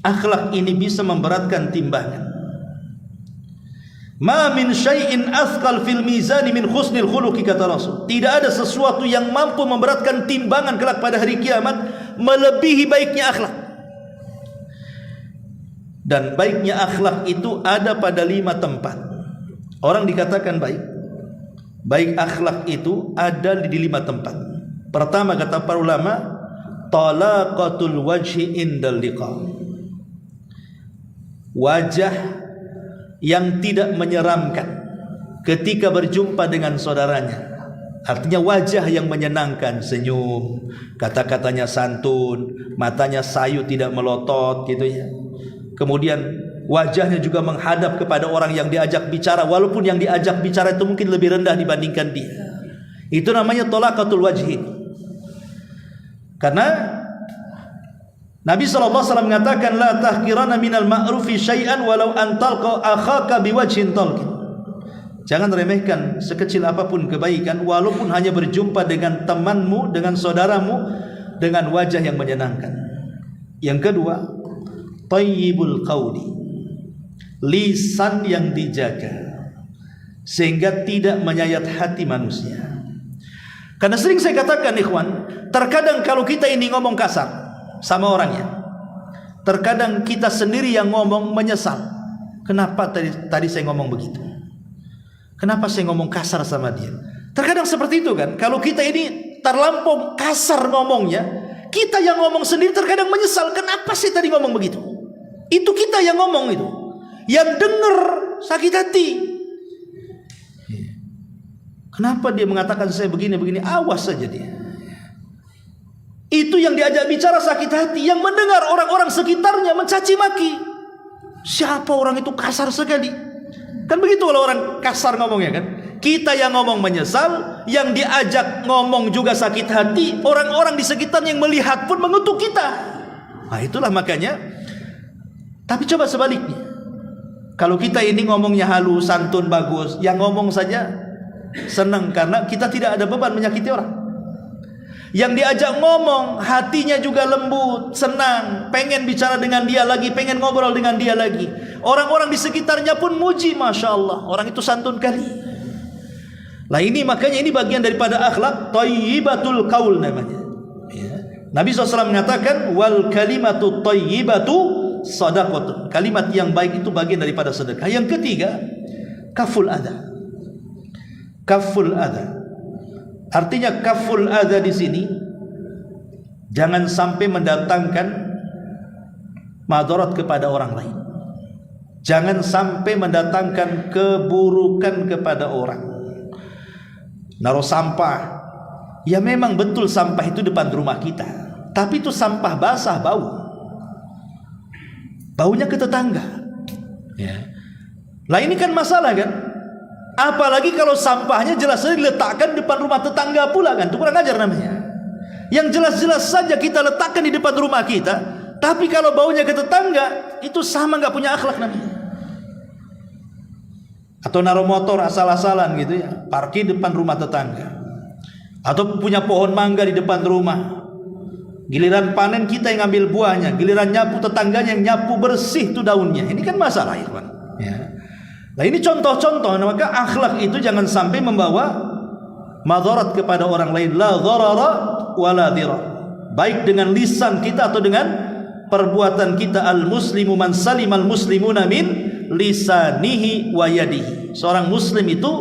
Speaker 2: akhlak ini bisa memberatkan timbangan. Ma min syai'in athqal fil mizani min husnil khuluqi, kata Rasul. Tidak ada sesuatu yang mampu memberatkan timbangan kelak pada hari kiamat melebihi baiknya akhlak. Dan baiknya akhlak itu ada pada 5 tempat. Orang dikatakan baik. Baik akhlak itu ada di 5 tempat. Pertama, kata para ulama, talaqatul wajhi indal liqa. Wajah yang tidak menyeramkan ketika berjumpa dengan saudaranya. Artinya wajah yang menyenangkan, senyum, kata-katanya santun, matanya sayu tidak melotot gitu ya. Kemudian wajahnya juga menghadap kepada orang yang diajak bicara, walaupun yang diajak bicara itu mungkin lebih rendah dibandingkan dia. Itu namanya talaqatul wajhi. Karena Nabi SAW mengatakan, la tahqirana minal ma'rufi syai'an walau an talqa akhaka biwajhin talqin. Jangan remehkan sekecil apapun kebaikan, walaupun hanya berjumpa dengan temanmu, dengan saudaramu, dengan wajah yang menyenangkan. Yang kedua, thayyibul qawli, lisan yang dijaga sehingga tidak menyayat hati manusia. Karena sering saya katakan, ikhwan, terkadang kalau kita ini ngomong kasar sama orangnya, terkadang kita sendiri yang ngomong menyesal. Kenapa tadi saya ngomong begitu? Kenapa saya ngomong kasar sama dia? Terkadang seperti itu kan. Kalau kita ini terlampau kasar ngomongnya, kita yang ngomong sendiri terkadang menyesal. Kenapa sih tadi ngomong begitu? Itu kita yang ngomong itu. Yang dengar sakit hati. Kenapa dia mengatakan saya begini-begini? Awas saja dia. Itu yang diajak bicara sakit hati. Yang mendengar orang-orang sekitarnya mencaci maki. Siapa orang itu kasar sekali? Kan begitu kalau orang kasar ngomongnya kan. Kita yang ngomong menyesal, yang diajak ngomong juga sakit hati. Orang-orang di sekitar yang melihat pun mengutuk kita. Nah itulah makanya. Tapi coba sebaliknya. Kalau kita ini ngomongnya halus, santun, bagus, yang ngomong saja senang karena kita tidak ada beban menyakiti orang. Yang diajak ngomong hatinya juga lembut, senang, pengen bicara dengan dia lagi, pengen ngobrol dengan dia lagi. Orang-orang di sekitarnya pun muji, Masya Allah, orang itu santun kali. Lah ini makanya ini bagian daripada akhlak thayyibatul qaul namanya ya. Nabi SAW mengatakan wal kalimatu thayyibatu shadaqatun. Kalimat yang baik itu bagian daripada sedekah. Yang ketiga, kaful adha. Kaful adha. Artinya kaful adha di sini jangan sampai mendatangkan madarat kepada orang lain. Jangan sampai mendatangkan keburukan kepada orang. Naruh sampah. Ya memang betul sampah itu depan rumah kita. Tapi itu sampah basah bau. Baunya ke tetangga. Ya. Lah ini kan masalah kan? Apalagi kalau sampahnya jelas-jelas diletakkan depan rumah tetangga pula kan, itu kurang ajar namanya. Yang jelas-jelas saja kita letakkan di depan rumah kita, tapi kalau baunya ke tetangga, itu sama nggak punya akhlak namanya. Atau naruh motor asal-asalan gitu ya, parkir depan rumah tetangga. Atau punya pohon mangga di depan rumah. Giliran panen kita yang ngambil buahnya, giliran nyapu tetangganya yang nyapu bersih tuh daunnya. Ini kan masalah ya, Pak. Ya. Nah ini contoh-contoh, maka akhlak itu jangan sampai membawa madarat kepada orang lain. La dharara wa la dhirar. Baik dengan lisan kita atau dengan perbuatan kita. Al muslimu man salimal muslimuna min lisanihi wa yadihi. Seorang muslim itu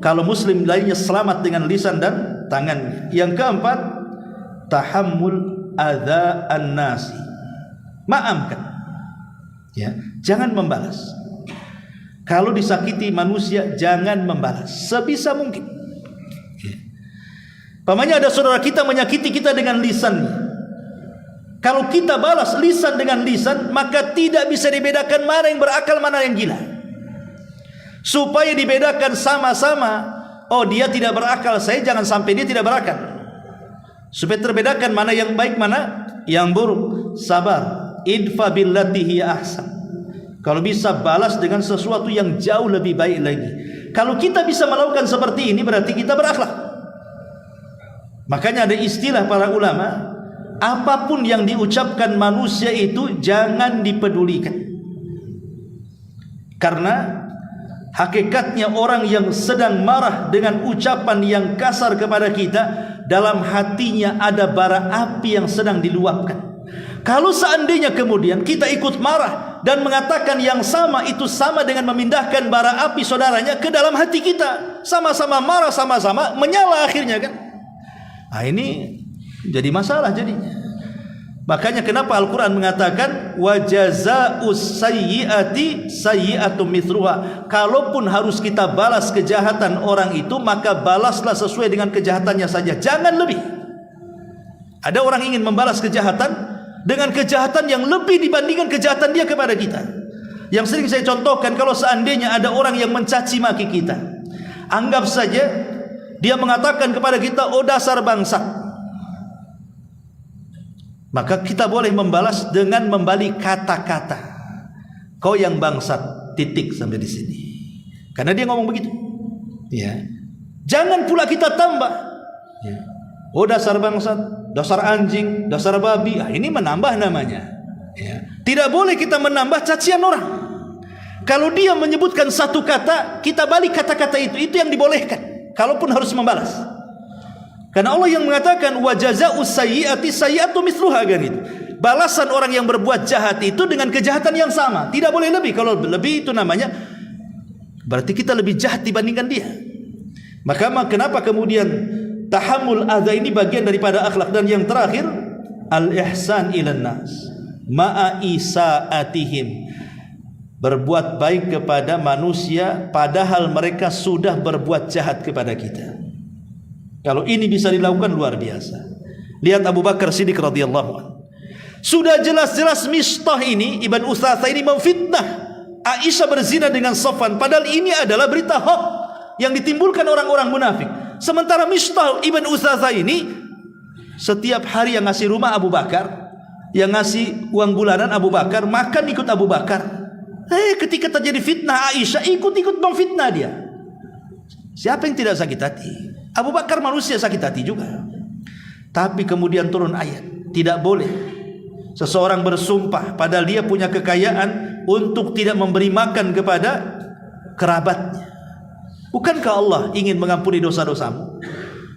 Speaker 2: kalau muslim lainnya selamat dengan lisan dan tangannya. Yang keempat, tahammul adza an-nasi. Maafkan. Ya, jangan membalas. Kalau disakiti manusia jangan membalas sebisa mungkin. Pamannya ada saudara kita menyakiti kita dengan lisannya. Kalau kita balas lisan dengan lisan, maka tidak bisa dibedakan mana yang berakal, mana yang gila. Supaya dibedakan sama-sama, oh dia tidak berakal, saya jangan sampai dia tidak berakal. Supaya terbedakan mana yang baik, mana yang buruk. Sabar. Idfa billati hiya ahsan. Kalau bisa balas dengan sesuatu yang jauh lebih baik lagi. Kalau kita bisa melakukan seperti ini berarti kita berakhlak. Makanya ada istilah para ulama, apapun yang diucapkan manusia itu jangan dipedulikan. Karena hakikatnya orang yang sedang marah dengan ucapan yang kasar kepada kita, dalam hatinya ada bara api yang sedang diluapkan. Kalau seandainya kemudian kita ikut marah dan mengatakan yang sama, itu sama dengan memindahkan bara api saudaranya ke dalam hati kita. Sama-sama marah, sama-sama menyala akhirnya kan. Nah, ini jadi masalah jadinya. Makanya kenapa Al-Quran mengatakan wa jazaa'us sayyi'ati sayyi'atu mithluha. Kalaupun harus kita balas kejahatan orang itu, maka balaslah sesuai dengan kejahatannya saja, jangan lebih. Ada orang ingin membalas kejahatan dengan kejahatan yang lebih dibandingkan kejahatan dia kepada kita. Yang sering saya contohkan, kalau seandainya ada orang yang mencaci maki kita, anggap saja dia mengatakan kepada kita, oh dasar bangsat, maka kita boleh membalas dengan membalik kata-kata, kau yang bangsat, titik sampai di sini. Karena dia ngomong begitu. Ya. Jangan pula kita tambah. Ya. Oh dasar bangsat, dasar anjing, dasar babi. Ah, ini menambah namanya. Ya. Tidak boleh kita menambah cacian orang. Kalau dia menyebutkan satu kata, kita balik kata-kata itu yang dibolehkan. Kalaupun harus membalas. Karena Allah yang mengatakan wa jazaa'us sayyi'ati sayyi'atu mithluha, kan itu. Balasan orang yang berbuat jahat itu dengan kejahatan yang sama, tidak boleh lebih. Kalau lebih itu namanya berarti kita lebih jahat dibandingkan dia. Maka kenapa kemudian tahammul adza ini bagian daripada akhlak. Dan yang terakhir, al-ihsan ilan nas ma'a isaatihim, berbuat baik kepada manusia padahal mereka sudah berbuat jahat kepada kita. Kalau ini bisa dilakukan, luar biasa. Lihat Abu Bakar Siddiq radhiyallahu anhu. Sudah jelas-jelas Mistah ini, Ibn Utsatha ini memfitnah Aisyah berzina dengan Safwan, padahal ini adalah berita hoax yang ditimbulkan orang-orang munafik. Sementara Mistah Ibn Utsatha ini setiap hari yang ngasih rumah Abu Bakar, yang ngasih uang bulanan Abu Bakar, makan ikut Abu Bakar. Ketika terjadi fitnah Aisyah, ikut-ikut memfitnah dia. Siapa yang tidak sakit hati? Abu Bakar manusia sakit hati juga. Tapi kemudian turun ayat, tidak boleh seseorang bersumpah padahal dia punya kekayaan untuk tidak memberi makan kepada kerabatnya. Bukankah Allah ingin mengampuni dosa-dosamu?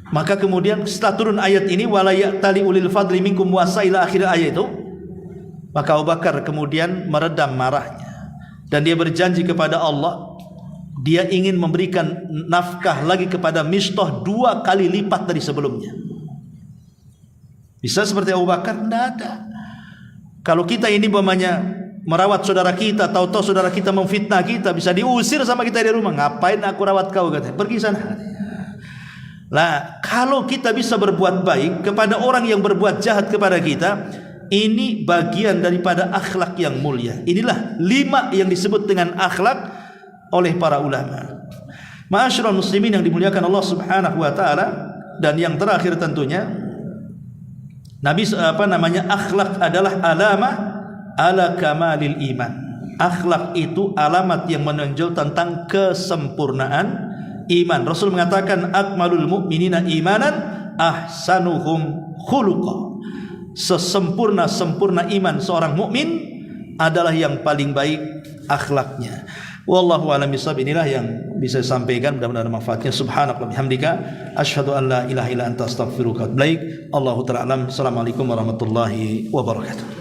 Speaker 2: Maka kemudian setelah turun ayat ini, wala ya'tali ulil fadli minkum wasa, ila akhir ayat itu, maka Abu Bakar kemudian meredam marahnya dan dia berjanji kepada Allah, dia ingin memberikan nafkah lagi kepada Mistah 2 kali lipat dari sebelumnya. Bisa seperti Abu Bakar? Tidak ada. Kalau kita ini umpamanya merawat saudara kita, tahu-tahu saudara kita memfitnah kita, bisa diusir sama kita di rumah. Ngapain aku rawat kau, katanya, pergi sana. Lah, kalau kita bisa berbuat baik kepada orang yang berbuat jahat kepada kita, ini bagian daripada akhlak yang mulia. Inilah 5 yang disebut dengan akhlak oleh para ulama. Ma'asyiral muslimin yang dimuliakan Allah Subhanahu wa taala. Dan yang terakhir tentunya, akhlak adalah alamah ala kamalil iman. Akhlak itu alamat yang menunjuk tentang kesempurnaan iman. Rasul mengatakan akmalul mu'minina imanan ahsanuhum khuluqa. Sesempurna iman seorang mukmin adalah yang paling baik akhlaknya. Wallahu a'lam bishawab. Inilah yang bisa saya sampaikan, mudah-mudahan manfaatnya. Subhanallah bihamdika asyhadu an la ilaha illa anta astaghfiruka wa atubu ilaik. Allahu ta'ala alam. Assalamualaikum warahmatullahi wabarakatuh.